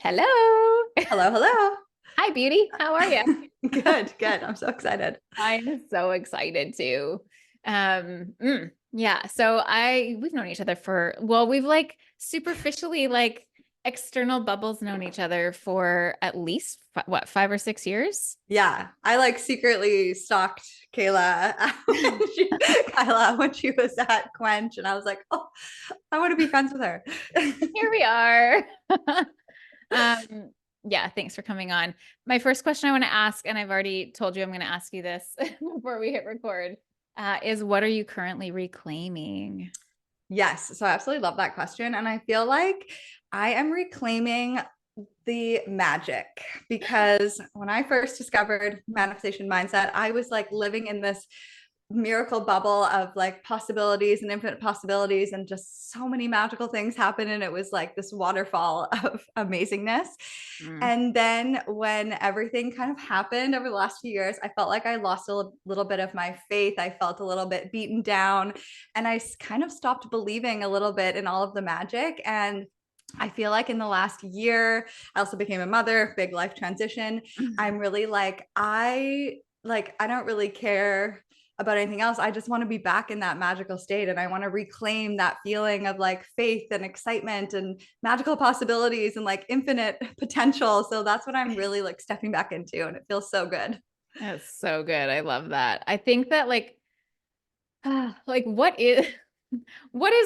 Hello. Hello, hello. Hi, beauty. How are you? Good, good. I'm so excited. I'm so excited too. Yeah. So we've known each other we've like superficially like external bubbles known each other for at least 5 or 6 years. Yeah, I like secretly stalked Kayla, Kyla when she was at Quench, and I was like, oh, I want to be friends with her. Here we are. Um, yeah, thanks for coming on. My first question I want to ask, and I've already told you I'm going to ask you this before we hit record, is what are you currently reclaiming? Yes, so I absolutely love that question. And I feel like I am reclaiming the magic because when I first discovered manifestation mindset, I was like living in this miracle bubble of like possibilities and infinite possibilities and just so many magical things happen, and it was like this waterfall of amazingness. Mm. And then when everything kind of happened over the last few years, I felt like I lost a little bit of my faith. I felt a little bit beaten down, and I kind of stopped believing a little bit in all of the magic. And I feel like in the last year, I also became a mother, big life transition. I'm really I don't really care about anything else. I just want to be back in that magical state, and I want to reclaim that feeling of like faith and excitement and magical possibilities and like infinite potential. So that's what I'm really like stepping back into, and it feels so good. That's so good. I love that. I think that like what is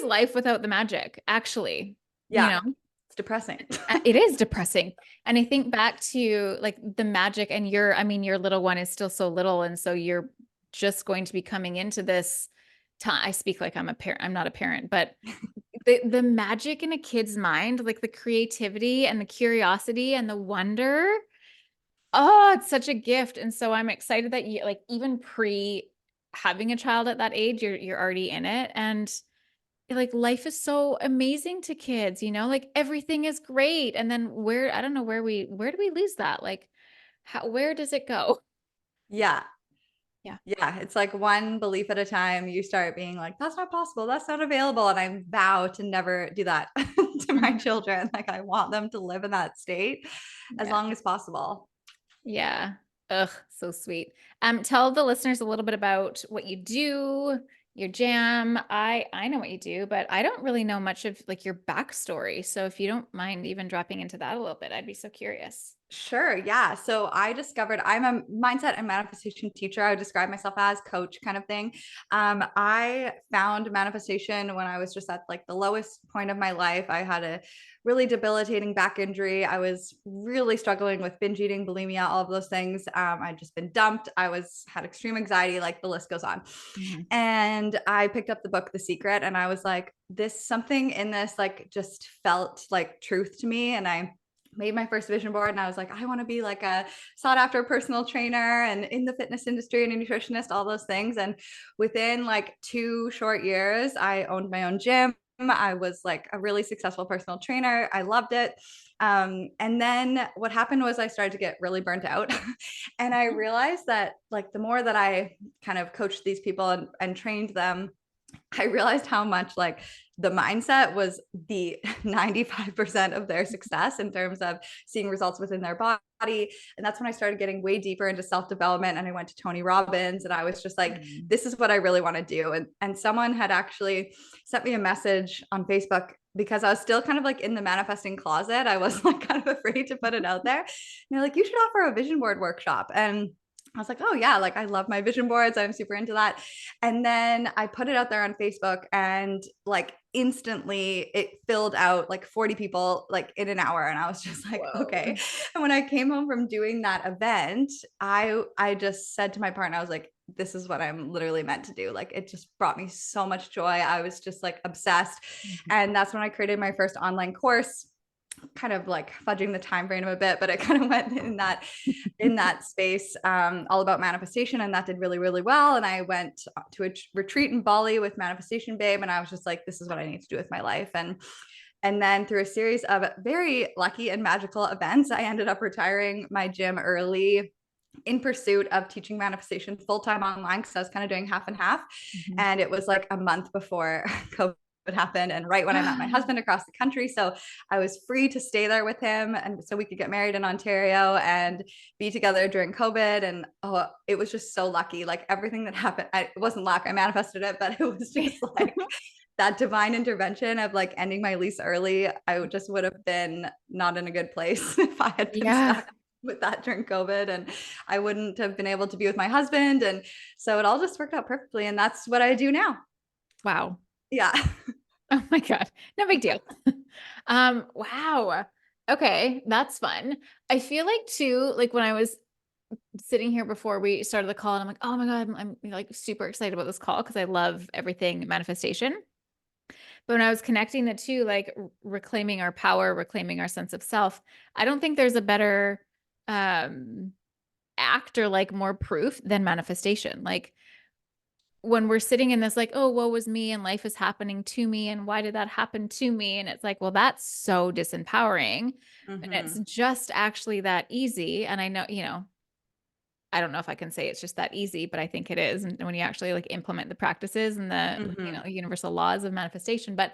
life without the magic, actually? You Yeah, know, it's depressing. it is depressing. And I think back to like the magic and your little one is still so little. And so you're just going to be coming into this time. I speak like I'm a parent. I'm not a parent, but the magic in a kid's mind, like the creativity and the curiosity and the wonder. Oh, it's such a gift. And so I'm excited that you like even pre having a child at that age, you're already in it. And like life is so amazing to kids, like everything is great. And then I don't know where do we lose that? Like where does it go? Yeah. Yeah. Yeah, it's like one belief at a time. You start being like, that's not possible, that's not available. And I vow to never do that to my Mhm. children. Like, I want them to live in that state as Yeah. long as possible. Yeah. Ugh, so sweet. Tell the listeners a little bit about what you do, your jam. I know what you do, but I don't really know much of like your backstory. So if you don't mind even dropping into that a little bit, I'd be so curious. Sure. Yeah. So I discovered I'm a mindset and manifestation teacher. I would describe myself as coach kind of thing. I found manifestation when I was just at like the lowest point of my life. I had a really debilitating back injury. I was really struggling with binge eating, bulimia, all of those things. I'd just been dumped. Had extreme anxiety, like the list goes on. Mhm. And I picked up the book, The Secret, and I was like, this something in this like just felt like truth to me. And I made my first vision board, and I was like, I want to be like a sought after personal trainer and in the fitness industry and a nutritionist, all those things. And within like 2 short years, I owned my own gym. I was like a really successful personal trainer. I loved it. And then what happened was I started to get really burnt out. And I realized that like the more that I kind of coached these people and trained them, I realized how much like the mindset was the 95% of their success in terms of seeing results within their body. And that's when I started getting way deeper into self-development. And I went to Tony Robbins, and I was just like, Mhm. this is what I really want to do. And someone had actually sent me a message on Facebook because I was still kind of like in the manifesting closet. I was like kind of afraid to put it out there. And they're like, you should offer a vision board workshop. And I was like, oh yeah, like I love my vision boards. I'm super into that. And then I put it out there on Facebook, and like instantly it filled out like 40 people like in an hour. And I was just like, Whoa. okay. And when I came home from doing that event, I just said to my partner, I was like, this is what I'm literally meant to do. Like, it just brought me so much joy. I was just like obsessed. Mhm. And that's when I created my first online course, kind of like fudging the time frame a bit, but it kind of went in that space, all about manifestation, and that did really really well. And I went to a retreat in Bali with Manifestation Babe, and I was just like, this is what I need to do with my life. And then through a series of very lucky and magical events, I ended up retiring my gym early in pursuit of teaching manifestation full time online, because I was kind of doing half and half. Mhm. And it was like a month before COVID would happen. And right when I met my husband across the country. So I was free to stay there with him. And so we could get married in Ontario and be together during COVID. And oh, it was just so lucky. Like everything that happened, it wasn't luck, I manifested it, but it was just like that divine intervention of like ending my lease early. I just would have been not in a good place if I had been Yeah. stuck with that during COVID, and I wouldn't have been able to be with my husband. And so it all just worked out perfectly. And that's what I do now. Wow. Yeah. Oh my God. No big deal. Wow. Okay, that's fun. I feel like too, like when I was sitting here before we started the call and I'm like, oh my God, I'm like super excited about this call because I love everything manifestation. But when I was connecting the two, like reclaiming our power, reclaiming our sense of self, I don't think there's a better um act or like more proof than manifestation. Like when we're sitting in this like, oh, woe was me and life is happening to me and why did that happen to me? And it's like, well, that's so disempowering. And it's Mm-hmm. just actually that easy. And I know, I don't know if I can say it's just that easy, but I think it is. And when you actually like implement the practices and the, Mm-hmm. universal laws of manifestation, but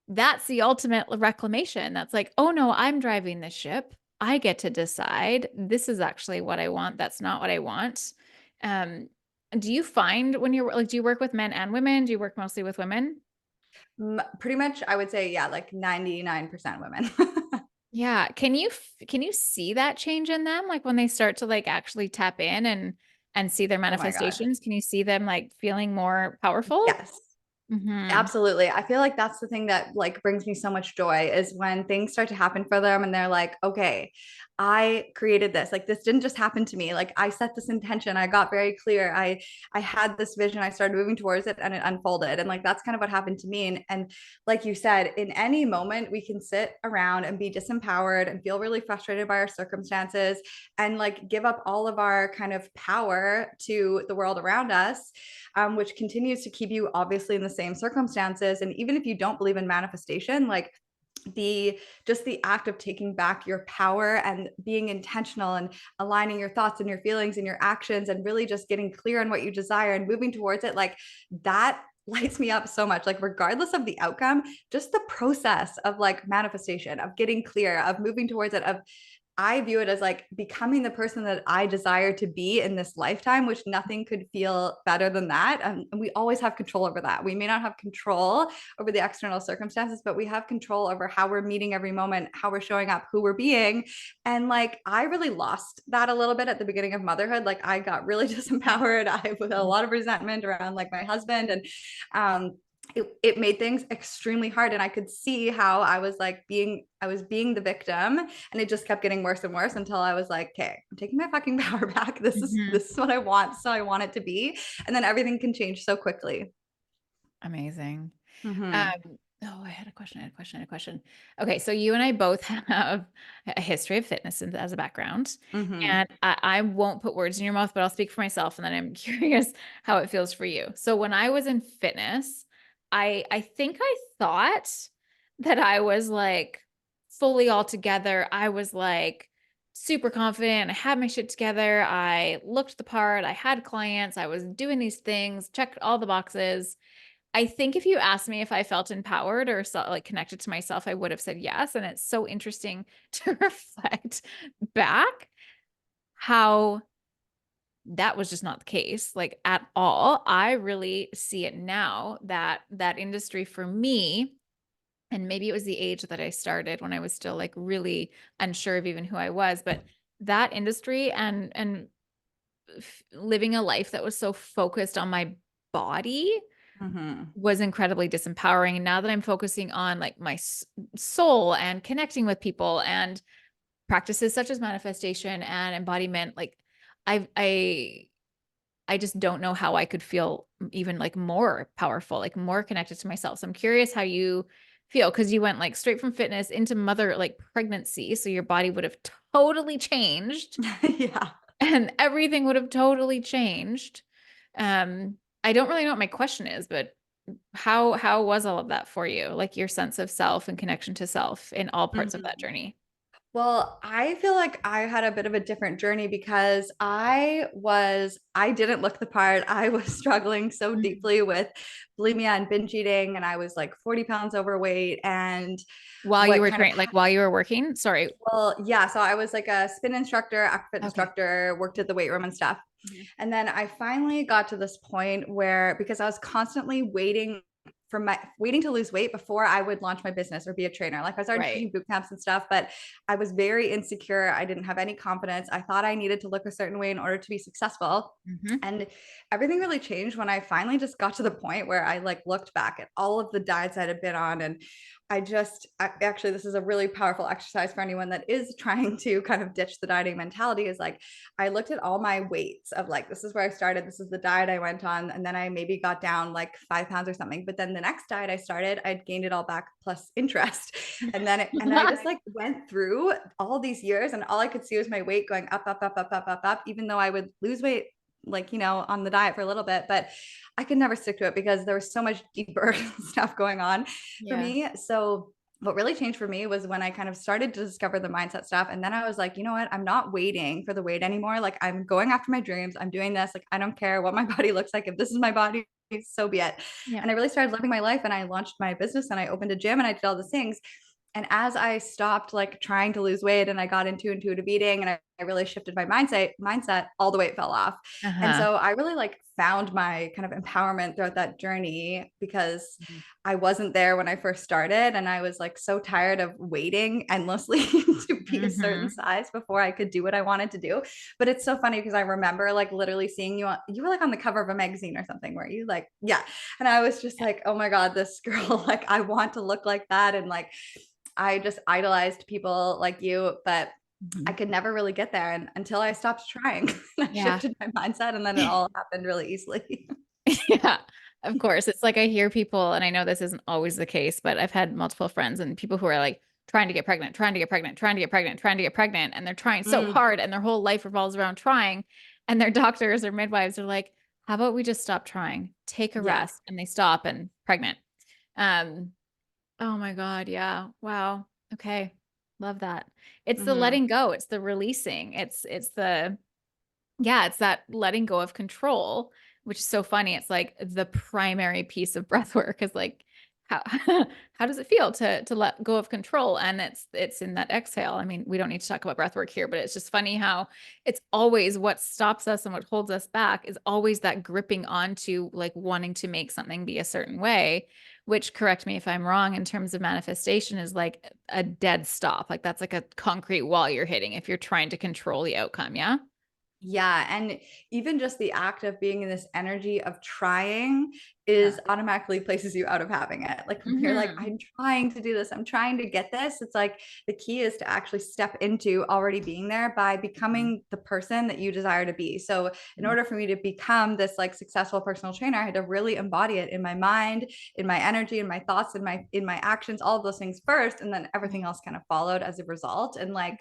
that's the ultimate reclamation. That's like, oh no, I'm driving the ship. I get to decide. This is actually what I want. That's not what I want. Um, do you find when you're like, do you work with men and women? Do you work mostly with women? Pretty much, I would say, yeah, like 99% women. Yeah. Can you see that change in them? Like when they start to like actually tap in and see their Oh my God. manifestations, can you see them like feeling more powerful? Yes. Mm-hmm. Absolutely. I feel like that's the thing that like brings me so much joy is when things start to happen for them and they're like, okay, I created this. Like this didn't just happen to me. Like I set this intention. I got very clear. I had this vision. I started moving towards it and it unfolded. And like that's kind of what happened to me. And like you said, in any moment we can sit around and be disempowered and feel really frustrated by our circumstances and like give up all of our kind of power to the world around us, which continues to keep you obviously in the same circumstances. And even if you don't believe in manifestation, like the act of taking back your power and being intentional and aligning your thoughts and your feelings and your actions and really just getting clear on what you desire and moving towards it, like that lights me up so much. Like regardless of the outcome, just the process of like manifestation, of getting clear, of moving towards it, of I view it as like becoming the person that I desire to be in this lifetime, which nothing could feel better than that. And we always have control over that. We may not have control over the external circumstances, but we have control over how we're meeting every moment, how we're showing up, who we're being. And like, I really lost that a little bit at the beginning of motherhood. Like, I got really disempowered. I with a lot of resentment around like my husband. And it made things extremely hard, and I could see how I was being the victim, and it just kept getting worse and worse until I was like, okay, I'm taking my fucking power back. Mm-hmm. This is what I want, so I want it to be. And then everything can change so quickly. Amazing. Mm-hmm. Oh, I had a question. I had a question. I had a question. Okay, so you and I both have a history of fitness as a background, Mm-hmm. and I won't put words in your mouth, but I'll speak for myself, and then I'm curious how it feels for you. So when I was in fitness, I think I thought that I was like fully all together. I was like super confident. I had my shit together. I looked the part. I had clients. I was doing these things, checked all the boxes. I think if you asked me if I felt empowered or so, like connected to myself, I would have said yes. And it's so interesting to reflect back how that was just not the case, like at all. I really see it now that that industry for me, and maybe it was the age that I started when I was still like really unsure of even who I was, but that industry and living a life that was so focused on my body Mm-hmm. was incredibly disempowering. And now that I'm focusing on like my soul and connecting with people and practices such as manifestation and embodiment, like I I just don't know how I could feel even like more powerful, like more connected to myself. So I'm curious how you feel because you went like straight from fitness into mother like pregnancy. So your body would have totally changed Yeah. and everything would have totally changed. I don't really know what my question is, but how was all of that for you? Like your sense of self and connection to self in all parts of that Mm-hmm. journey? Well, I feel like I had a bit of a different journey because I didn't look the part. I was struggling so Mhm. deeply with bulimia and binge eating, and I was like 40 pounds overweight. And While you what were kind of, trained, like while you were working? Sorry. well, yeah, so I was like a spin instructor, acrobat Okay. instructor, worked at the weight room and stuff. Mhm. And then I finally got to this point where, because I was constantly waiting to lose weight before I would launch my business or be a trainer. Like I was already Right. taking boot camps and stuff, but I was very insecure. I didn't have any confidence. I thought I needed to look a certain way in order to be successful. Hmm. And everything really changed when I finally just got to the point where I like looked back at all of the diets I had been on. And actually, this is a really powerful exercise for anyone that is trying to kind of ditch the dieting mentality. Is like, I looked at all my weights of like, this is where I started, this is the diet I went on, and then I maybe got down like 5 pounds or something. But then the next diet I started, I'd gained it all back plus interest. And I just like went through all these years, and all I could see was my weight going up, up, up, up, up, up, up, even though I would lose weight like, on the diet for a little bit, but I could never stick to it because there was so much deeper stuff going on for Yeah. me. So what really changed for me was when I kind of started to discover the mindset stuff. And then I was like, you know what? I'm not waiting for the weight anymore. Like, I'm going after my dreams. I'm doing this. Like, I don't care what my body looks like. If this is my body, so be it. Yeah. And I really started living my life, and I launched my business, and I opened a gym, and I did all these things. And as I stopped like trying to lose weight, and I got into intuitive eating, and I really shifted my mindset, all the weight fell off. And Uh-huh. so I really like found my kind of empowerment throughout that journey, because Mhm. I wasn't there when I first started, and I was like so tired of waiting endlessly to be a certain Mhm. size before I could do what I wanted to do. But it's so funny because I remember like literally seeing you were like on the cover of a magazine or something, where you like, yeah. And I was just Yeah. like, oh my God, this girl, like I want to look like that. And like I just idolized people like you, but I Mhm. could never really get there, and until I stopped trying. I Yeah. shifted my mindset, and then it all happened really easily. Yeah, of course. It's like I hear people, and I know this isn't always the case, but I've had multiple friends and people who are like trying to get pregnant, trying to get pregnant, trying to get pregnant, trying to get pregnant, and they're trying so Mm, hard, and their whole life revolves around trying. And their doctors or midwives are like, "How about we just stop trying, take a yeah. rest," and they stop and pregnant. Um, oh my God, yeah, wow, okay, love that. It's the Mhm. letting go, it's the releasing, it's the yeah, it's that letting go of control, which is so funny. It's like the primary piece of breath work is like how how does it feel to let go of control? And it's in that exhale. I mean, we don't need to talk about breath work here, but it's just funny how it's always what stops us and what holds us back is always that gripping onto like wanting to make something be a certain way, which correct me if I'm wrong in terms of manifestation is like a dead stop. Like that's like a concrete wall you're hitting if you're trying to control the outcome. Yeah. Yeah, and even just the act of being in this energy of trying Yeah. is automatically places you out of having it. Like when you're like, Hmm. I'm trying to do this, I'm trying to get this. It's like the key is to actually step into already being there by becoming the person that you desire to be. So in order for me to become this like successful personal trainer, I had to really embody it in my mind, in my energy, in my thoughts, in my actions, all of those things first, and then everything else kind of followed as a result. And like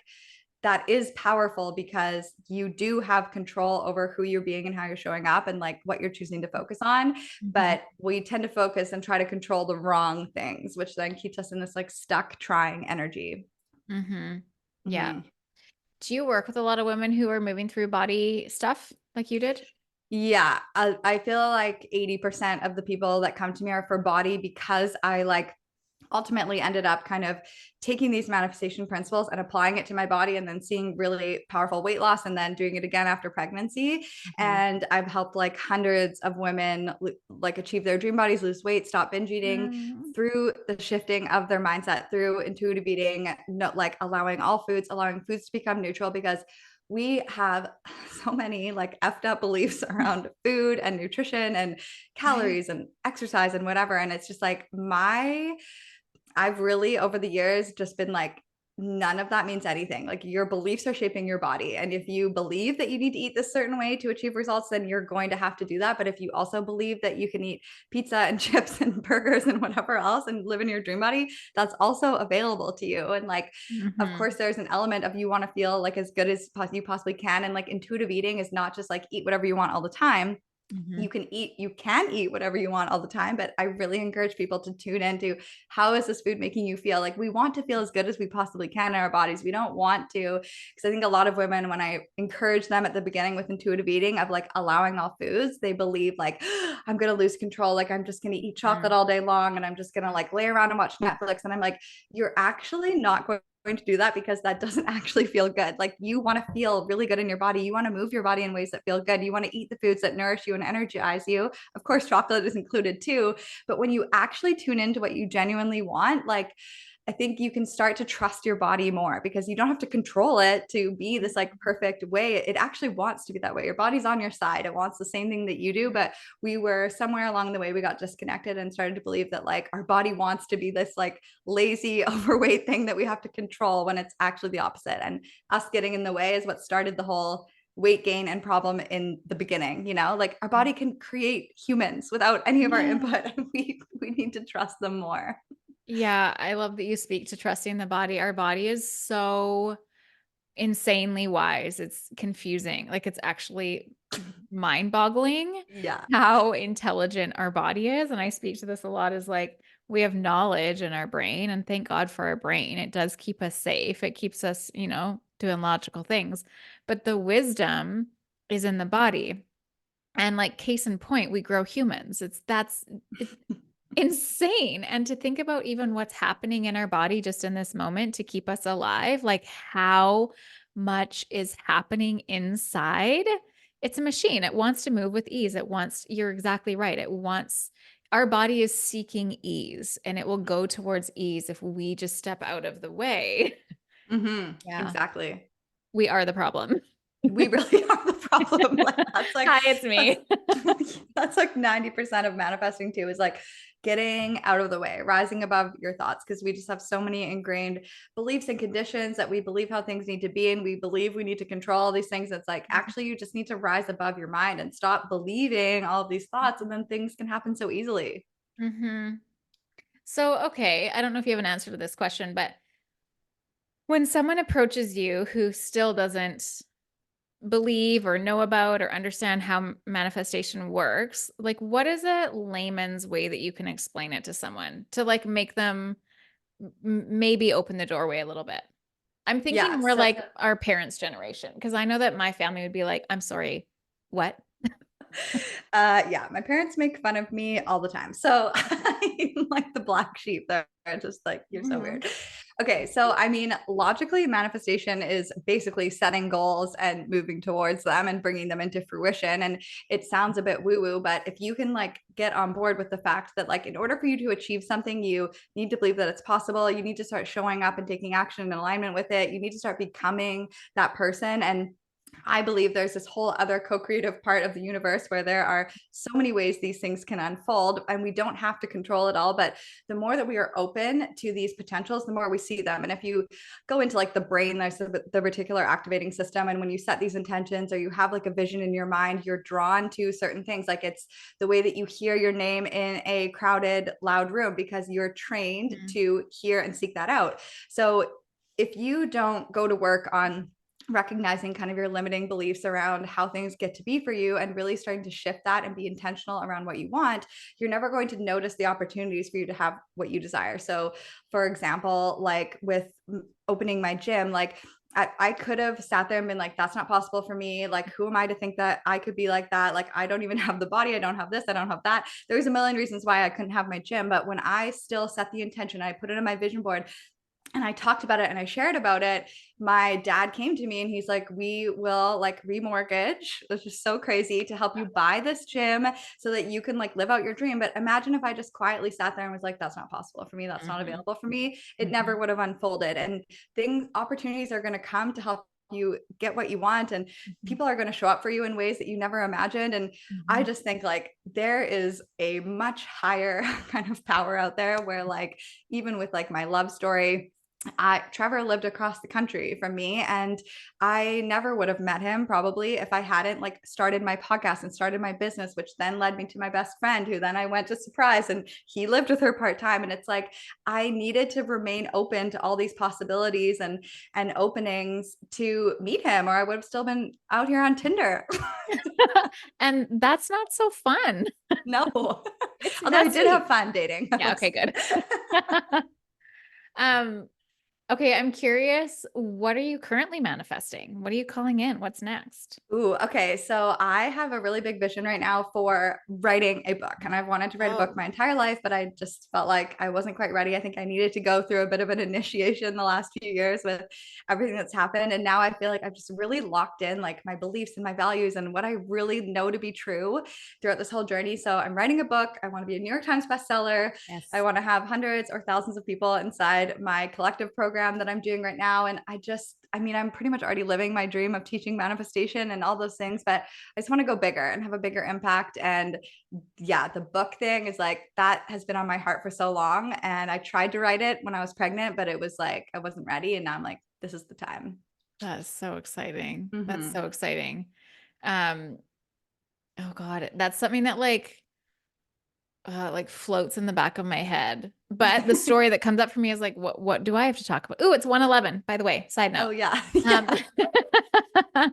that is powerful because you do have control over who you're being and how you're showing up and like what you're choosing to focus on. Hmm. But we tend to focus and try to control the wrong things, which then keeps us in this like stuck trying energy. Hmm. Yeah. Mhm. Do you work with a lot of women who are moving through body stuff like you did? Yeah, I feel like 80% of the people that come to me are for body, because I like ultimately ended up kind of taking these manifestation principles and applying it to my body, and then seeing really powerful weight loss, and then doing it again after pregnancy. Hmm. And I've helped like hundreds of women like achieve their dream bodies, lose weight, stop binge eating Mm. through the shifting of their mindset, through intuitive eating, no, like allowing foods to become neutral, because we have so many like effed up beliefs around food and nutrition and Right. calories and exercise and whatever. And it's just like I've really over the years just been like, none of that means anything. Like your beliefs are shaping your body. And if you believe that you need to eat this certain way to achieve results, then you're going to have to do that. But if you also believe that you can eat pizza and chips and burgers and whatever else and live in your dream body, that's also available to you. And like, of Hmm. course, there's an element of you want to feel like as good as you possibly can. And like intuitive eating is not just like eat whatever you want all the time. Mhm. You can eat whatever you want all the time, but I really encourage people to tune into, how is this food making you feel? Like, we want to feel as good as we possibly can in our bodies. We don't want to, because I think a lot of women, when I encourage them at the beginning with intuitive eating of like allowing all foods, they believe like, I'm going to lose control. Like, I'm just going to eat chocolate Mhm. all day long and I'm just going to like lay around and watch Netflix. And I'm like, you're actually not going to do that, because that doesn't actually feel good. Like, you want to feel really good in your body. You want to move your body in ways that feel good. You want to eat the foods that nourish you and energize you. Of course, chocolate is included too. But when you actually tune into what you genuinely want, like, I think you can start to trust your body more, because you don't have to control it to be this like perfect way. It actually wants to be that way. Your body's on your side. It wants the same thing that you do. But we were somewhere along the way, we got disconnected and started to believe that like our body wants to be this like lazy, overweight thing that we have to control, when it's actually the opposite. And us getting in the way is what started the whole weight gain and problem in the beginning. Like, our body can create humans without any of our Yeah. input, and we need to trust them more. Yeah, I love that you speak to trusting the body. Our body is so insanely wise. It's confusing. Like it's actually mind-boggling Yeah. how intelligent our body is. And I speak to this a lot is like we have knowledge in our brain and thank God for our brain. It does keep us safe. It keeps us, doing logical things. But the wisdom is in the body. And like case in point, we grow humans. It's insane. And to think about even what's happening in our body just in this moment to keep us alive, like how much is happening inside. It's a machine. It wants to move with ease. You're exactly right. Our body is seeking ease and it will go towards ease if we just step out of the way. Yeah. Exactly. We are the problem. We really are the problem. Like, Hi, it's that's me. that's like 90% of manifesting too, is like getting out of the way, rising above your thoughts, because we just have so many ingrained beliefs and conditions that we believe how things need to be, and we believe we need to control all these things. It's like, actually, you just need to rise above your mind and stop believing all of these thoughts, and then things can happen so easily. Hmm. So, okay, I don't know if you have an answer to this question, but when someone approaches you who still doesn't believe or know about or understand how manifestation works, like what is a layman's way that you can explain it to someone to like make them maybe open the doorway a little bit? I'm thinking Yeah. more So like our parents' generation, because I know that my family would be like, I'm sorry, what? yeah, my parents make fun of me all the time. So I'm like the black sheep. They're just like, you're so Mhm. weird. Okay, so I mean, logically, manifestation is basically setting goals and moving towards them and bringing them into fruition. And it sounds a bit woo woo, but if you can like get on board with the fact that, like, in order for you to achieve something, you need to believe that it's possible. You need to start showing up and taking action in alignment with it. You need to start becoming that person. And I believe there's this whole other co-creative part of the universe where there are so many ways these things can unfold, and we don't have to control it all. But the more that we are open to these potentials, the more we see them. And if you go into like the brain, there's the reticular activating system. And when you set these intentions or you have like a vision in your mind, you're drawn to certain things. Like, it's the way that you hear your name in a crowded, loud room, because you're trained Mhm. to hear and seek that out. So if you don't go to work on recognizing kind of your limiting beliefs around how things get to be for you and really starting to shift that and be intentional around what you want, you're never going to notice the opportunities for you to have what you desire. So, for example, like with opening my gym, like I could have sat there and been like, that's not possible for me. Like, who am I to think that I could be like that? Like, I don't even have the body. I don't have this. I don't have that. There's a million reasons why I couldn't have my gym. But when I still set the intention, I put it on my vision board, and I talked about it and I shared about it, my dad came to me and he's like, we will like remortgage, which is so crazy, to help you buy this gym so that you can like live out your dream. But imagine if I just quietly sat there and was like, that's not possible for me. That's not Mhm. available for me. It never Mhm. would have unfolded. And opportunities are going to come to help you get what you want, and Mhm. people are going to show up for you in ways that you never imagined. And I Mhm. just think like there is a much higher kind of power out there, where like, even with like my love story, Trevor lived across the country from me, and I never would have met him probably if I hadn't like started my podcast and started my business, which then led me to my best friend, who then I went to surprise, and he lived with her part-time. And it's like I needed to remain open to all these possibilities and openings to meet him, or I would have still been out here on Tinder. And that's not so fun. No. It's Although I did messy. have fun dating. Yeah, okay, good. Um, okay, I'm curious, what are you currently manifesting? What are you calling in? What's next? Ooh, okay. So I have a really big vision right now for writing a book. And I've wanted to write a book Oh, my entire life, but I just felt like I wasn't quite ready. I think I needed to go through a bit of an initiation the last few years with everything that's happened. And now I feel like I've just really locked in like my beliefs and my values and what I really know to be true throughout this whole journey. So I'm writing a book. I want to be a New York Times bestseller. I yes. want to have hundreds or thousands of people inside my collective program that I'm doing right now. And I mean, I'm pretty much already living my dream of teaching manifestation and all those things, but I just want to go bigger and have a bigger impact. And yeah, the book thing is like that has been on my heart for so long. And I tried to write it when I was pregnant, but it was like I wasn't ready. And now I'm like, this is the time. That's so exciting. That's Mm-hmm. so exciting. Um, oh God, that's something that like floats in the back of my head. But the story that comes up for me is like, what do I have to talk about? Oh, it's 111, by the way, side note. Oh, yeah. Um, Yeah.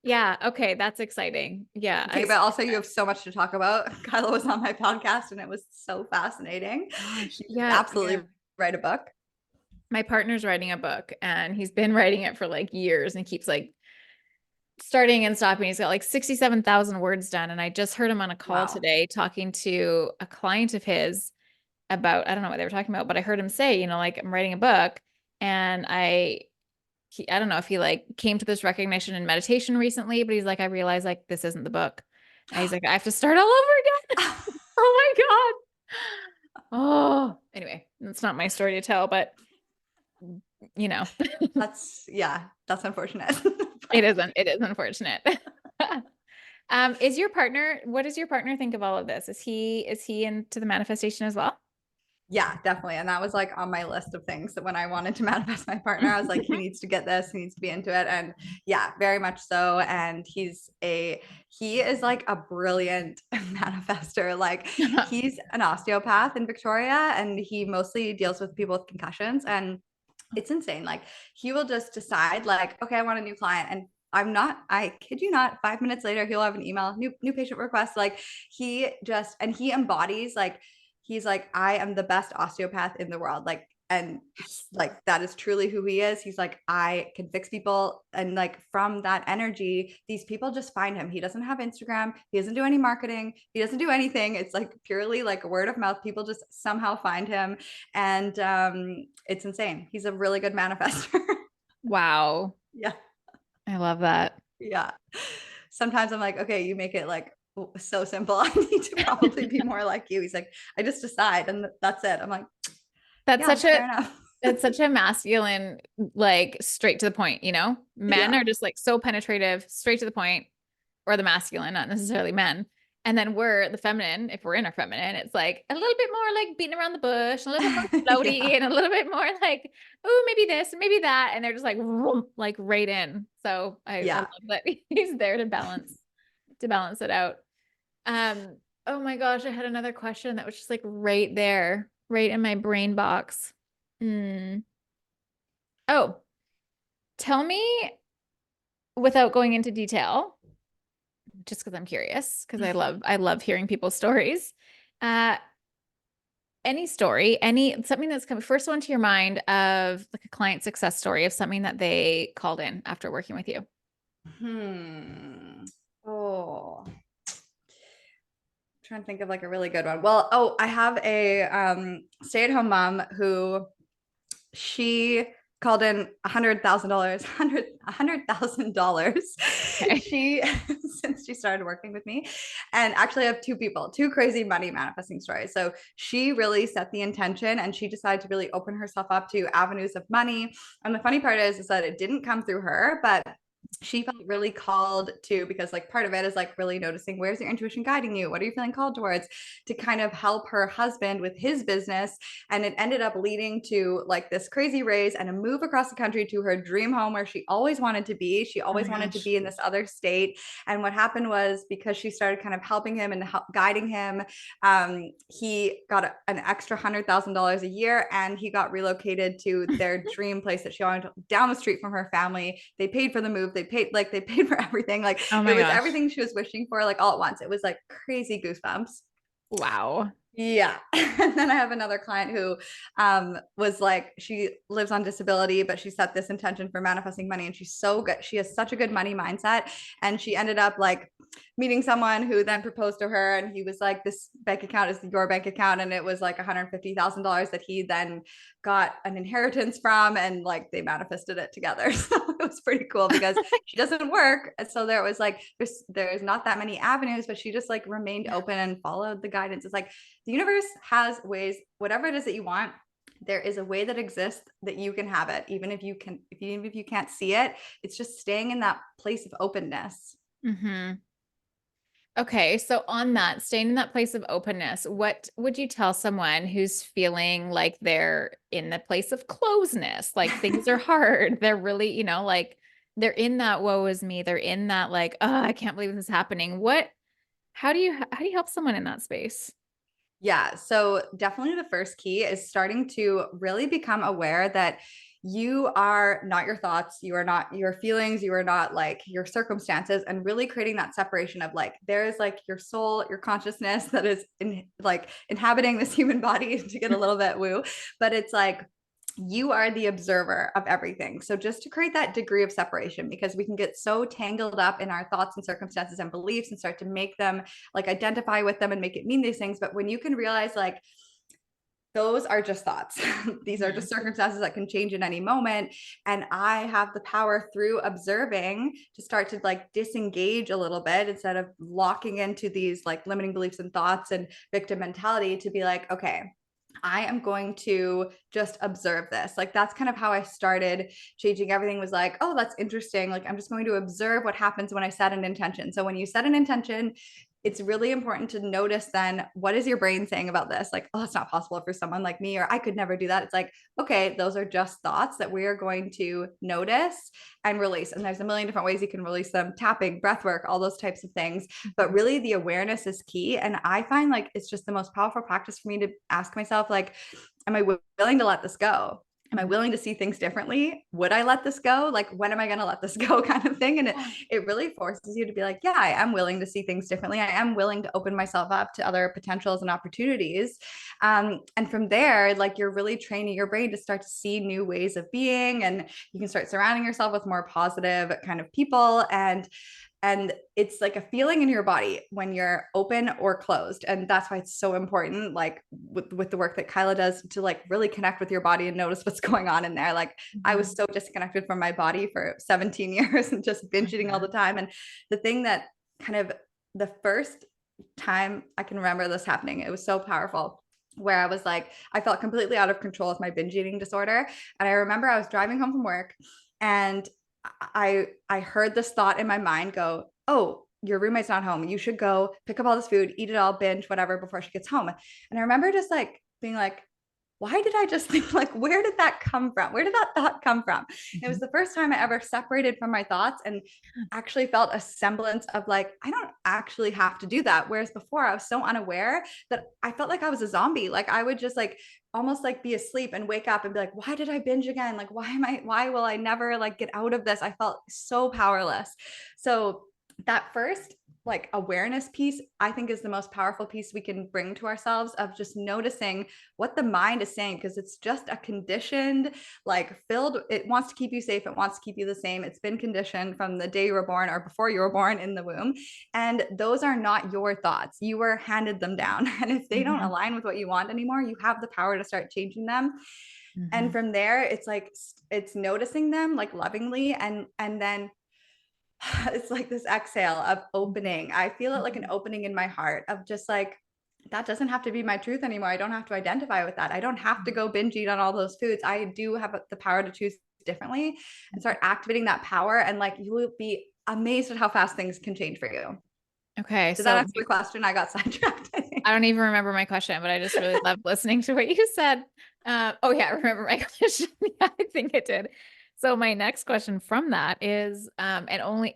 yeah, okay, that's exciting. Yeah, Okay, but also you have so much to talk about. Kyla was on my podcast and it was so fascinating. gosh, You should yeah, absolutely write a book. my partner's writing a book and he's been writing it for like years and keeps like starting and stopping. He's got like 67,000 words done. And I just heard him on a call Wow. today talking to a client of his about, I don't know what they were talking about, but I heard him say, like I'm writing a book and I don't know if he like came to this recognition in meditation recently, but he's like, I realized like this isn't the book. And he's like, I have to start all over again. Oh my God. Oh, anyway, it's not my story to tell, but you know, That's unfortunate. it But isn't. It is unfortunate. What does your partner think of all of this? Is he into the manifestation as well? yeah, definitely. And that was like on my list of things that when I wanted to manifest my partner, I was like, he needs to get this, he needs to be into it. And yeah, very much so. And he is like a brilliant manifester. Like he's an osteopath in Victoria and he mostly deals with people with concussions. And it's insane. Like he will just decide, like, okay, I want a new client. And I kid you not, 5 minutes later, he'll have an email, new patient request. Like he embodies like, he's like, I am the best osteopath in the world. Like, and like that is truly who he is. He's like, I can fix people. And like from that energy, these people just find him. He doesn't have Instagram. He doesn't do any marketing. He doesn't do anything. It's like purely like a word of mouth. People just somehow find him. And it's insane. He's a really good manifester. Wow. Yeah. I love that. Yeah. Sometimes I'm like, okay, you make it like so simple. I need to probably be more like you. He's like, I just decide and that's it. I'm like, That's yeah, such a fair enough. It's such a masculine, like straight to the point. Men Yeah. are just like so penetrative, straight to the point, or the masculine, not necessarily men. And then we're the feminine, if we're in our feminine, it's like a little bit more like beating around the bush, a little bit more floaty, Yeah. and a little bit more like, oh, maybe this and maybe that. And they're just like, vroom, like right in. So I love Yeah. that he's there to balance it out. Oh my gosh, I had another question that was just like right there, right in my brain box. Hmm. Oh, tell me without going into detail, just because I'm curious, because I love hearing people's stories. Uh, any story, something that's come first one to your mind of like a client success story of something that they called in after working with you. Hmm. Oh, trying to think of like a really good one. Well, oh, I have a stay-at-home mom who she called in $100,000, $100,000. Okay. She since she started working with me, and actually I have two people, two crazy money manifesting stories. So she really set the intention, and she decided to really open herself up to avenues of money. And the funny part is that it didn't come through her, but she felt really called to, because like part of it is like really noticing where's your intuition guiding you, what are you feeling called towards, to kind of help her husband with his business. And it ended up leading to like this crazy raise and a move across the country to her dream home where she always wanted to be. She Oh always my wanted to gosh. be in this other state. And what happened was, because she started kind of helping him and guiding him, he got an extra $100,000 a year, and he got relocated to their dream place that she wanted, down the street from her family. They paid for the move. They paid for everything. Like Oh it my was gosh. everything she was wishing for, like all at once. It was like crazy goosebumps. Wow. Yeah. And then I have another client who was like, she lives on disability, but she set this intention for manifesting money, and she's so good. She has such a good money mindset. And she ended up like meeting someone who then proposed to her. And he was like, this bank account is your bank account. And it was like $150,000 that he then got an inheritance from. And like they manifested it together. So it was pretty cool because she doesn't work. So there was like, there's not that many avenues, but she just like remained open and followed the guidance. It's like, the universe has ways, whatever it is that you want, there is a way that exists that you can have it, even if you can't see it. It's just staying in that place of openness. Hmm. Okay, so on that, staying in that place of openness, what would you tell someone who's feeling like they're in the place of closeness, like things are hard, they're really, like they're in that woe is me, they're in that like, oh, I can't believe this is happening. How do you help someone in that space? Yeah. So definitely the first key is starting to really become aware that you are not your thoughts, you are not your feelings, you are not like your circumstances, and really creating that separation of like, there is like your soul, your consciousness that is like inhabiting this human body to get a little bit woo, but it's like, you are the observer of everything. So just to create that degree of separation, because we can get so tangled up in our thoughts and circumstances and beliefs and start to make them like identify with them and make it mean these things. But when you can realize like, those are just thoughts. These are Mhm. just circumstances that can change in any moment. And I have the power through observing to start to like disengage a little bit instead of locking into these like limiting beliefs and thoughts and victim mentality, to be like, okay, I am going to just observe this. Like that's kind of how I started changing everything, was like, oh, that's interesting. Like I'm just going to observe what happens when I set an intention. So when you set an intention, it's really important to notice then, what is your brain saying about this? Like, oh, that's not possible for someone like me, or I could never do that. It's like, okay, those are just thoughts that we are going to notice and release. And there's a million different ways you can release them: tapping, breath work, all those types of things. But really, the awareness is key. And I find like it's just the most powerful practice for me to ask myself, like, am I willing to let this go? Am I Mhm. willing to see things differently? Would I let this go? Like, when am I going to let this go, kind of thing? And it really forces you to be like, yeah, I am willing to see things differently. I am willing to open myself up to other potentials and opportunities. And from there, like you're really training your brain to start to see new ways of being, and you can start surrounding yourself with more positive kind of people. And it's like a feeling in your body when you're open or closed. And that's why it's so important, like with the work that Kyla does, to like really connect with your body and notice what's going on in there. Like I was Mhm. so disconnected from my body for 17 years and just binge eating all the Mhm. time. And the thing that kind of, the first time I can remember this happening, it was so powerful, where I was like, I felt completely out of control with my binge eating disorder. And I remember I was driving home from work, and I heard this thought in my mind go, oh, your roommate's not home. You should go pick up all this food, eat it all, binge, whatever, before she gets home. And I remember just like being like, why did I just think, like, where did that come from? Where did that thought come from? It was Mhm. the first time I ever separated from my thoughts and actually felt a semblance of like, I don't actually have to do that. Whereas before I was so unaware that I felt like I was a zombie. Like I would just like almost like be asleep and wake up and be like, why did I binge again? Like, why will I never like get out of this? I felt so powerless. So that first like awareness piece, I think, is the most powerful piece we can bring to ourselves, of just noticing what the mind is saying, because it's just a conditioned, like filled, it wants to keep you safe, it wants to keep you the same. It's been conditioned from the day you were born or before you were born in the womb. And those are not your thoughts. You were handed them down. And if they don't Mhm. align with what you want anymore, you have the power to start changing them. And Mhm. from there, it's like it's noticing them like lovingly, and then it's like this exhale of opening. I feel it like an Mhm. opening in my heart of just like, that doesn't have to be my truth anymore. I don't have to identify with that. I don't have to Mhm. go binge eat on all those foods. I do have the power to choose differently and start activating that power. And like, you will be amazed at how fast things can change for you. Okay. Did that So answer the question? I got sidetracked, I think. I don't even remember my question, but I just really loved listening to what you said. Oh yeah, I remember my question. Yeah, I think it did. So my next question from that is, and only,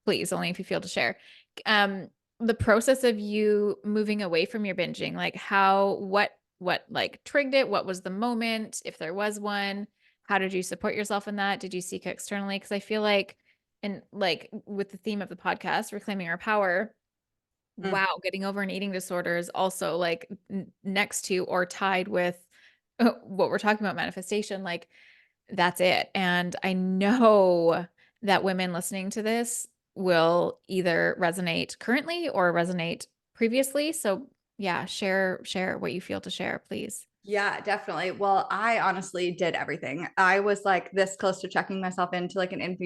please, only if you feel to share, um, the process of you moving away from your binging, like what like triggered it? What was the moment, if there was one? How did you support yourself in that? Did you seek externally? Because I feel like, and like with the theme of the podcast, reclaiming our power, Mm. wow, getting over an eating disorder is also like next to or tied with what we're talking about, manifestation. Like that's it. And I know that women listening to this will either resonate currently or resonate previously. So yeah, share what you feel to share, please. Yeah, definitely. Well, I honestly did everything. I was like this close to checking myself into like an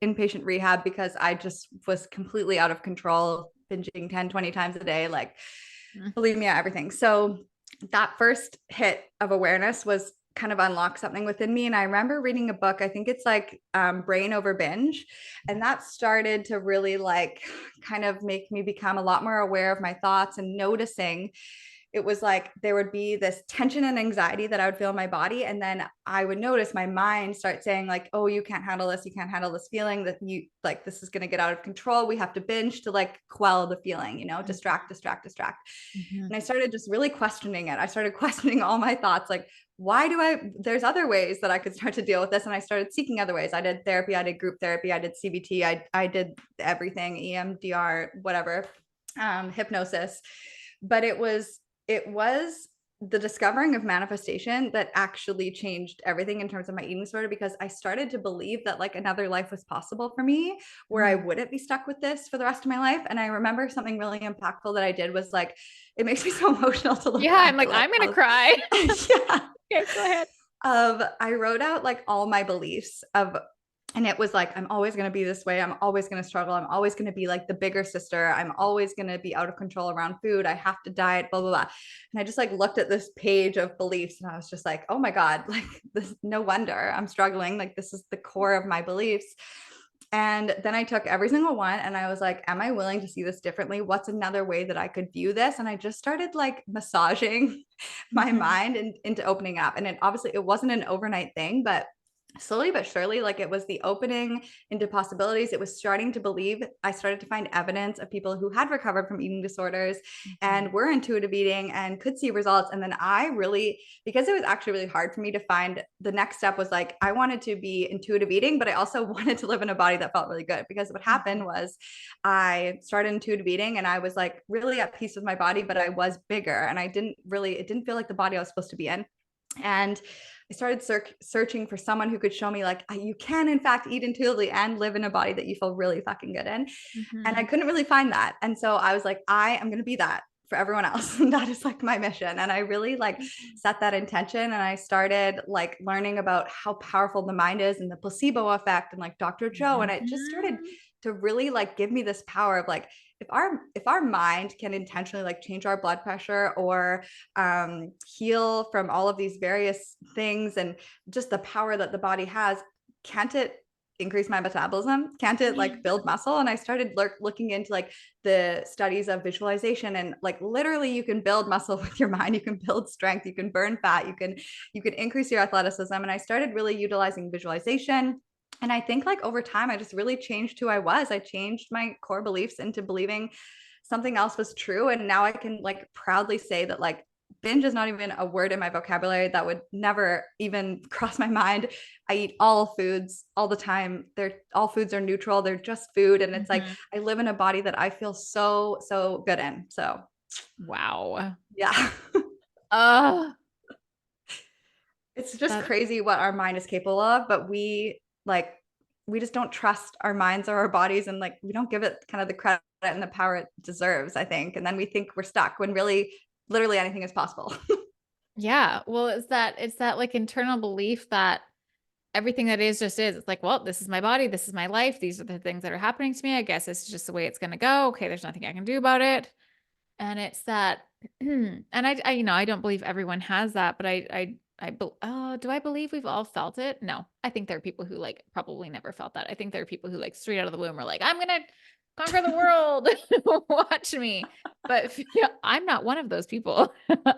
inpatient rehab because I just was completely out of control, binging 10, 20 times a day. Like, Mm. believe me, everything. So that first hit of awareness was kind of unlock something within me. And I remember reading a book, I think it's like Brain Over Binge. And that started to really like kind of make me become a lot more aware of my thoughts and noticing it was like there would be this tension and anxiety that I would feel in my body. And then I would notice my mind start saying, like, oh, you can't handle this. You can't handle this feeling that you like, this is going to get out of control. We have to binge to like quell the feeling, distract, distract, distract. Mhm. And I started just really questioning it. I started questioning all my thoughts. Like, why do there's other ways that I could start to deal with this. And I started seeking other ways. I did therapy. I did group therapy. I did CBT. I did everything, EMDR, whatever, hypnosis. But it was the discovering of manifestation that actually changed everything in terms of my eating disorder, because I started to believe that like another life was possible for me where I Mm. wouldn't be stuck with this for the rest of my life. And I remember something really impactful that I did was like, it makes me so emotional to look Yeah, I'm back like, at like I'm gonna how, cry. yeah. Okay, go ahead. I wrote out like all my beliefs of, and it was like, I'm always going to be this way. I'm always going to struggle. I'm always going to be like the bigger sister. I'm always going to be out of control around food. I have to diet, blah, blah, blah. And I just like looked at this page of beliefs and I was just like, oh my God, like this, no wonder I'm struggling. Like this is the core of my beliefs. And then I took every single one and I was like, am I willing to see this differently? What's another way that I could view this? And I just started like massaging my Mhm. mind into opening up. And it obviously it wasn't an overnight thing, but slowly but surely, like it was the opening into possibilities. It was starting to believe. I started to find evidence of people who had recovered from eating disorders Mhm. and were intuitive eating and could see results. And then I really, because it was actually really hard for me to find, the next step was like, I wanted to be intuitive eating, but I also wanted to live in a body that felt really good. Because what happened Mhm. was I started intuitive eating and I was like really at peace with my body, but I was bigger and it didn't feel like the body I was supposed to be in. And I started searching for someone who could show me like you can in fact eat intuitively and live in a body that you feel really fucking good in. And I Mhm. couldn't really find that. And so I was like, I am going to be that for everyone else. And that is like my mission. And I really like Mhm. set that intention. And I started like learning about how powerful the mind is and the placebo effect and like Dr. Joe. And it just started Mhm. to really like give me this power of like, if our mind can intentionally like change our blood pressure or heal from all of these various things and just the power that the body has, can't it increase my metabolism? Can't it like build muscle? And I started looking into like the studies of visualization and like literally you can build muscle with your mind, you can build strength, you can burn fat, you can increase your athleticism. And I started really utilizing visualization. And I think like over time, I just really changed who I was. I changed my core beliefs into believing something else was true. And now I can like proudly say that like binge is not even a word in my vocabulary. That would never even cross my mind. I eat all foods all the time. All foods are neutral. They're just food. And it's like Mhm. I live in a body that I feel so, so good in. So Wow. yeah. Oh, It's just that, crazy what our mind is capable of, but we just don't trust our minds or our bodies and like we don't give it kind of the credit and the power it deserves, I think. And then we think we're stuck when really literally anything is possible. yeah. Well, it's that like internal belief that everything that is just is. It's like, well, this is my body, this is my life, these are the things that are happening to me. I guess it's just the way it's gonna go. Okay, there's nothing I can do about it. And it's that, and I don't believe everyone has that, but I do I believe we've all felt it? No, I think there are people who like probably never felt that. I think there are people who like straight out of the womb are like, I'm going to conquer the world. Watch me. But yeah, I'm not one of those people.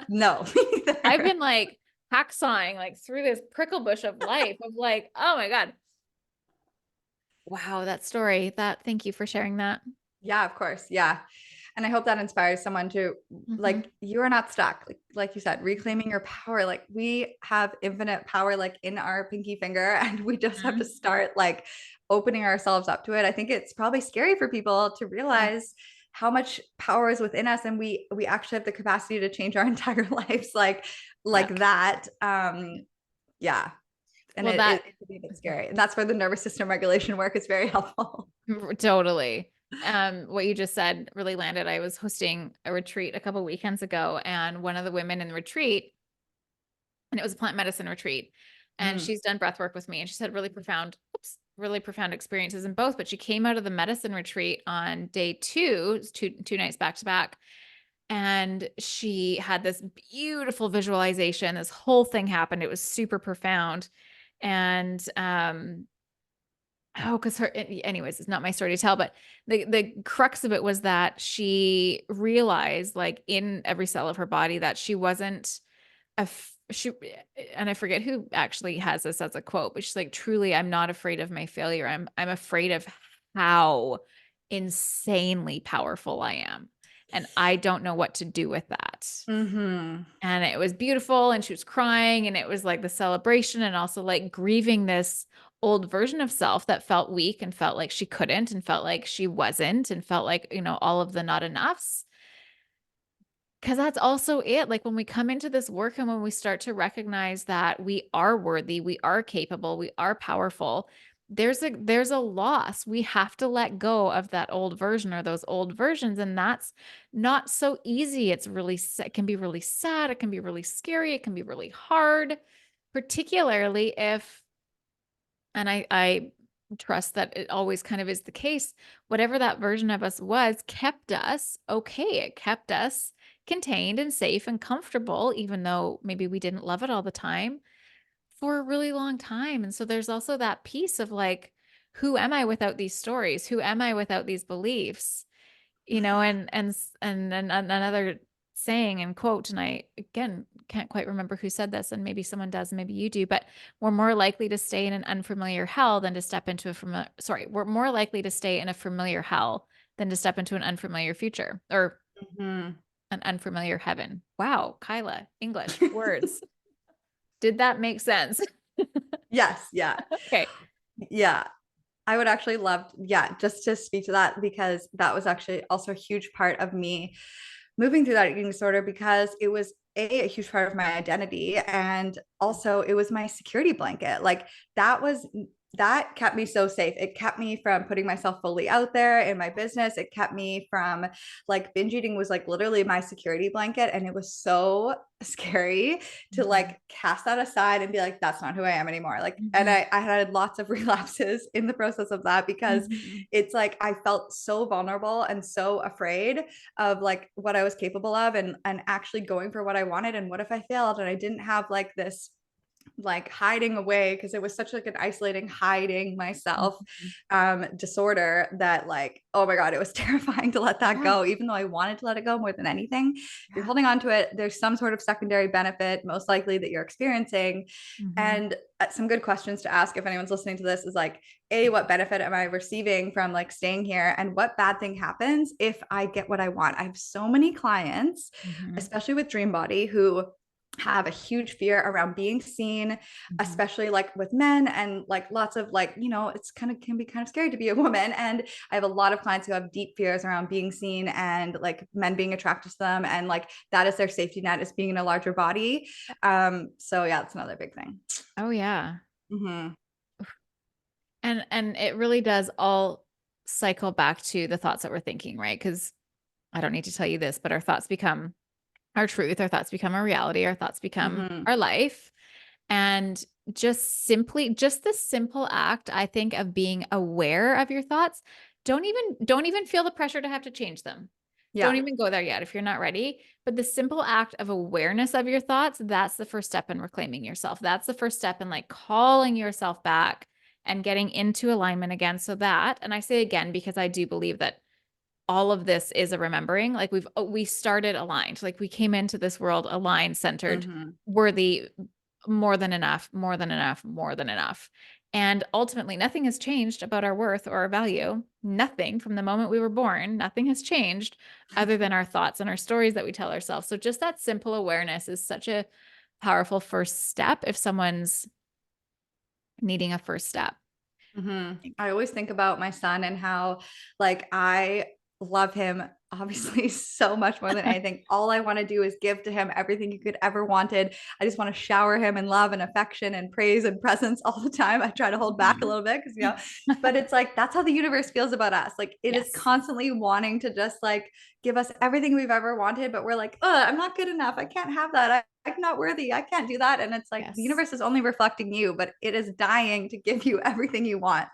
No, me I've either. been like hacksawing like through this prickle bush of life of like, oh my God. Wow, that story. Thank you for sharing that. Yeah, of course. Yeah. And I hope that inspires someone to, Hmm. like, you are not stuck. Like you said, reclaiming your power. Like we have infinite power like in our pinky finger and we just have to Hmm. start like opening ourselves up to it. I think it's probably scary for people to Yeah. realize how much power is within us and we actually have the capacity to change our entire lives Yeah. like that. Yeah. And Well, that it can be a bit scary. And that's where the nervous system regulation work is very helpful. totally. What you just said really landed. I was hosting a retreat a couple weekends ago, and one of the women in the retreat, and it was a plant medicine retreat, and Mm, she's done breath work with me, and she's had really profound experiences in both. But she came out of the medicine retreat on day two, it was two nights back to back, and she had this beautiful visualization. This whole thing happened. It was super profound, and oh, because anyways, it's not my story to tell, but the crux of it was that she realized, like in every cell of her body, that she wasn't she, and I forget who actually has this as a quote, but she's like, truly, I'm not afraid of my failure. I'm afraid of how insanely powerful I am. And I don't know what to do with that. mm-hmm. And it was beautiful, and she was crying, and it was like the celebration and also like grieving this old version of self that felt weak and felt like she couldn't and felt like she wasn't and felt like, all of the not enoughs. Because that's also it. Like when we come into this work and when we start to recognize that we are worthy, we are capable, we are powerful, there's a loss. We have to let go of that old version or those old versions, and that's not so easy. It can be really sad, it can be really scary, it can be really hard, particularly if, and I trust that it always kind of is the case, whatever that version of us was kept us okay. It kept us contained and safe and comfortable, even though maybe we didn't love it all the time for a really long time. And so there's also that piece of like, who am I without these stories? Who am I without these beliefs? And then another saying and quote, and I again can't quite remember who said this, and maybe someone does, maybe you do, but we're more likely to stay in an unfamiliar hell than to step into a familiar, sorry, we're more likely to stay in a familiar hell than to step into an unfamiliar future or Mm-hmm. an unfamiliar heaven. Wow, Kyla, English words. Did that make sense? Yes, yeah. Okay. Yeah. I would actually love, yeah, just to speak to that because that was actually also a huge part of me moving through that eating disorder because it was a huge part of my identity and also it was my security blanket. Like that kept me so safe. It kept me from putting myself fully out there in my business. It kept me from like binge eating was like literally my security blanket and it was so scary to Mhm. like cast that aside and be like that's not who I am anymore. Like and Mhm. I had lots of relapses in the process of that because Mhm. it's like I felt so vulnerable and so afraid of like what I was capable of and actually going for what I wanted and what if I failed and I didn't have like this like hiding away because it was such like an isolating hiding myself Mhm. disorder that like oh my god it was terrifying to let that Yeah. go even though I wanted to let it go more than anything. If you're Yeah. holding on to it there's some sort of secondary benefit most likely that you're experiencing Mhm. and some good questions to ask if anyone's listening to this is like a what benefit am I receiving from like staying here and what bad thing happens if I get what I want. I have so many clients Mhm. especially with dream body who have a huge fear around being seen, Mhm. especially like with men and like lots of like, it's kind of can be kind of scary to be a woman. And I have a lot of clients who have deep fears around being seen and like men being attracted to them. And like that is their safety net is being in a larger body. So yeah, it's another big thing. Oh yeah. Mm-hmm. And it really does all cycle back to the thoughts that we're thinking, right? Because I don't need to tell you this, but our thoughts become our truth, our thoughts become our reality, our thoughts become Mm-hmm. our life. And just the simple act, I think, of being aware of your thoughts, don't even feel the pressure to have to change them. Yeah. Don't even go there yet if you're not ready. But the simple act of awareness of your thoughts, that's the first step in reclaiming yourself. That's the first step in like calling yourself back and getting into alignment again. So that, and I say again, because I do believe that all of this is a remembering. Like we started aligned. Like we came into this world aligned, centered, Mm-hmm. worthy, more than enough, more than enough, more than enough. And ultimately, nothing has changed about our worth or our value. Nothing from the moment we were born, nothing has changed other than our thoughts and our stories that we tell ourselves. So, just that simple awareness is such a powerful first step if someone's needing a first step. I always think about my son and how, like, I love him obviously so much more than anything. All I want to do is give to him everything you could ever wanted. I just want to shower him in love and affection and praise and presence all the time. I try to hold back a little bit because, but it's like that's how the universe feels about us. Like it is Yes. constantly wanting to just like give us everything we've ever wanted, but we're like, oh, I'm not good enough. I can't have that. I'm not worthy. I can't do that. And it's like the Yes. universe is only reflecting you, but it is dying to give you everything you want.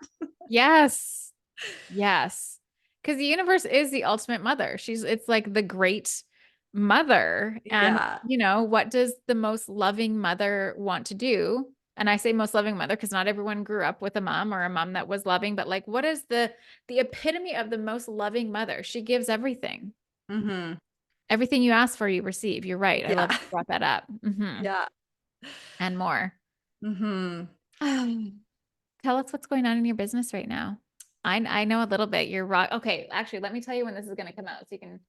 Yes. Yes. Because the universe is the ultimate mother. It's like the great mother. And, Yeah. what does the most loving mother want to do? And I say most loving mother because not everyone grew up with a mom or a mom that was loving, but like what is the epitome of the most loving mother? She gives everything. Mm-hmm. Everything you ask for, you receive. You're right. I Yeah. love that you brought that up. Yeah. And more. Mm-hmm. Tell us what's going on in your business right now. I know a little bit. You're rock. Okay, actually, let me tell you when this is going to come out so you can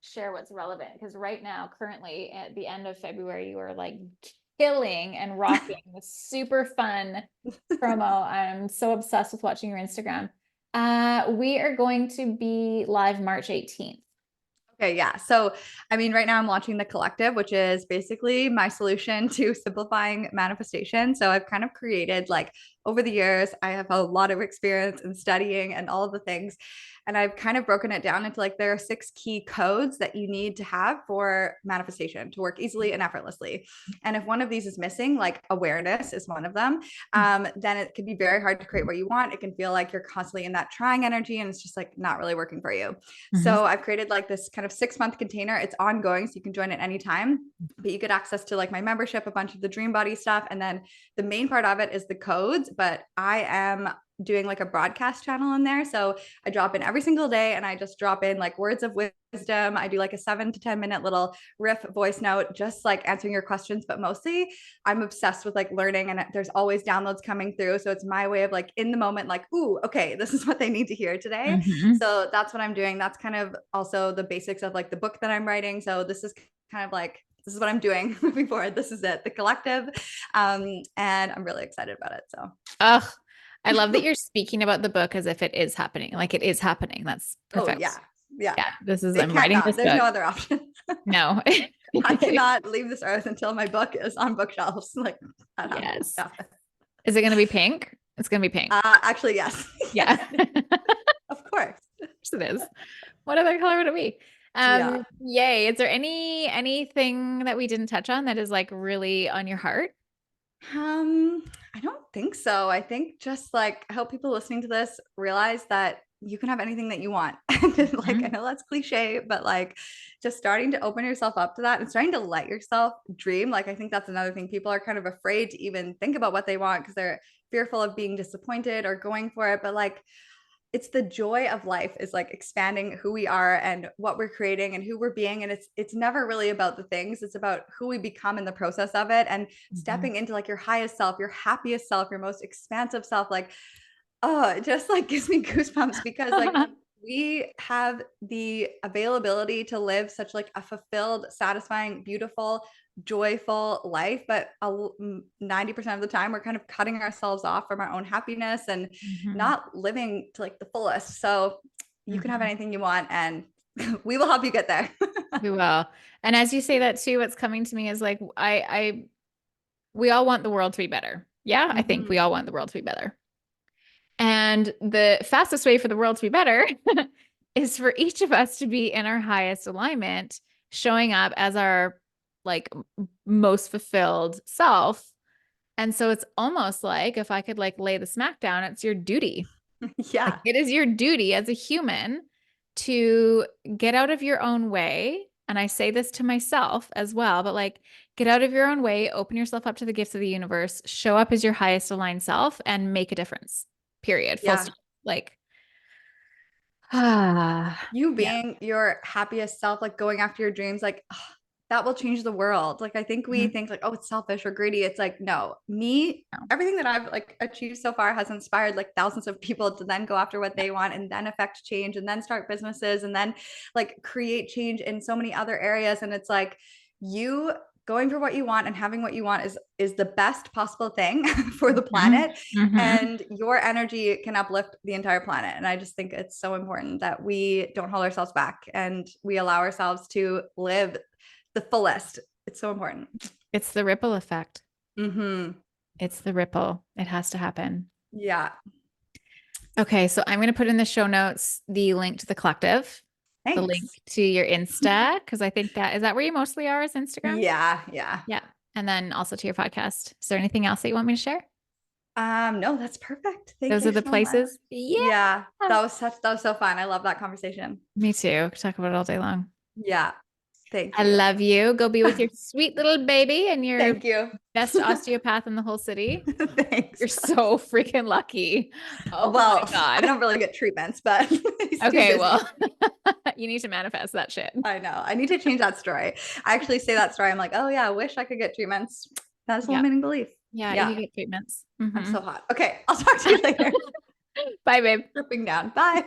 share what's relevant. Because right now, currently at the end of February, you are like killing and rocking with super fun promo. I'm so obsessed with watching your Instagram. We are going to be live March 18th. Okay, yeah. So, I mean, right now I'm launching the collective, which is basically my solution to simplifying manifestation. So, I've kind of created like over the years, I have a lot of experience in studying and all of the things. And I've kind of broken it down into like there are 6 key codes that you need to have for manifestation to work easily and effortlessly. And if one of these is missing, like awareness is one of them, then it can be very hard to create what you want. It can feel like you're constantly in that trying energy and it's just like not really working for you. Mhm. So I've created like this kind of 6 month container. It's ongoing, so you can join at any time. But you get access to like my membership, a bunch of the Dream Body stuff, and then the main part of it is the codes. But I am doing like a broadcast channel in there. So I drop in every single day and I just drop in like words of wisdom. I do like a 7 to 10 minute little riff voice note, just like answering your questions. But mostly I'm obsessed with like learning and there's always downloads coming through. So it's my way of like in the moment, like, ooh, okay, this is what they need to hear today. Mhm. So that's what I'm doing. That's kind of also the basics of like the book that I'm writing. So this is kind of like this is what I'm doing moving forward. This is it, the collective, and I'm really excited about it. So, Ugh, I love that you're speaking about the book as if it is happening. Like it is happening. That's oh perfect. yeah, yeah, Yeah, it I'm can't writing not. this There's no book. other option. No. I cannot leave this earth until my book is on bookshelves. Like that has to Yes. happen. Is it going to be pink? It's going to be pink. Actually, yes, Yeah. of course. Of course it is. What other color would it be? Yeah. Yay. Is there anything that we didn't touch on that is like really on your heart? I don't think so. I think just like I hope people listening to this realize that you can have anything that you want. And like I Mhm. know that's cliche, but like just starting to open yourself up to that and starting to let yourself dream. Like I think that's another thing. People are kind of afraid to even think about what they want because they're fearful of being disappointed or going for it. But like it's the joy of life is like expanding who we are and what we're creating and who we're being, and it's never really about the things, it's about who we become in the process of it and Mhm. stepping into like your highest self, your happiest self, your most expansive self. Like oh, it just like gives me goosebumps because like we have the availability to live such like a fulfilled, satisfying, beautiful, joyful life, but 90% of the time we're kind of cutting ourselves off from our own happiness and Mhm. not living to like the fullest. So you can have Mhm. anything you want and we will help you get there. We will. And as you say that too, what's coming to me is like we all want the world to be better. Yeah, I think we Mhm. all want the world to be better. And the fastest way for the world to be better is for each of us to be in our highest alignment, showing up as our like most fulfilled self. And so it's almost like if I could like lay the smack down, it's your duty. Like Yeah. it is your duty as a human to get out of your own way. And I say this to myself as well, but like get out of your own way, open yourself up to the gifts of the universe, show up as your highest aligned self and make a difference. Period. Full Yeah. stop. Like, ah, You yeah. being your happiest self, like going after your dreams, like that will change the world. Like I think we Mhm. think like, oh, it's selfish or greedy. It's like, no, me, No. everything that I've like achieved so far has inspired like thousands of people to then go after what Yeah. they want and then affect change and then start businesses and then like create change in so many other areas. And it's like you going for what you want and having what you want is the best possible thing for the Mhm. planet, Mhm. and your energy can uplift the entire planet. And I just think it's so important that we don't hold ourselves back and we allow ourselves to live the fullest. It's so important. It's the ripple effect. Mm-hmm. It's the ripple. It has to happen. Yeah. Okay, so I'm going to put in the show notes the link to the collective, the link Thanks. to your Insta, because I think that is that where you mostly are is Instagram? Yeah. Yeah. Yeah. And then also to your podcast. Is there anything else that you want me to share? No, that's perfect. Thank Those are you the so much. places. Yeah. Yeah. That was so fun. I love that conversation. Me too. Could talk about it all day long. Yeah. Thank I you. love you. Go be with your sweet little baby and your Thank you. best osteopath in the whole city. Thanks. You're so freaking lucky. Oh my Well, I God. don't really get treatments, but he's too Okay, busy. well, you need to manifest that shit. I know. I need to change that story. I actually say that story. I'm like, oh yeah, I wish I could get treatments. That is a Yeah. limiting belief. Yeah, you Yeah. could get treatments. I'm Mhm. so hot. Okay. I'll talk to you later. Bye, babe. Dripping down. Bye.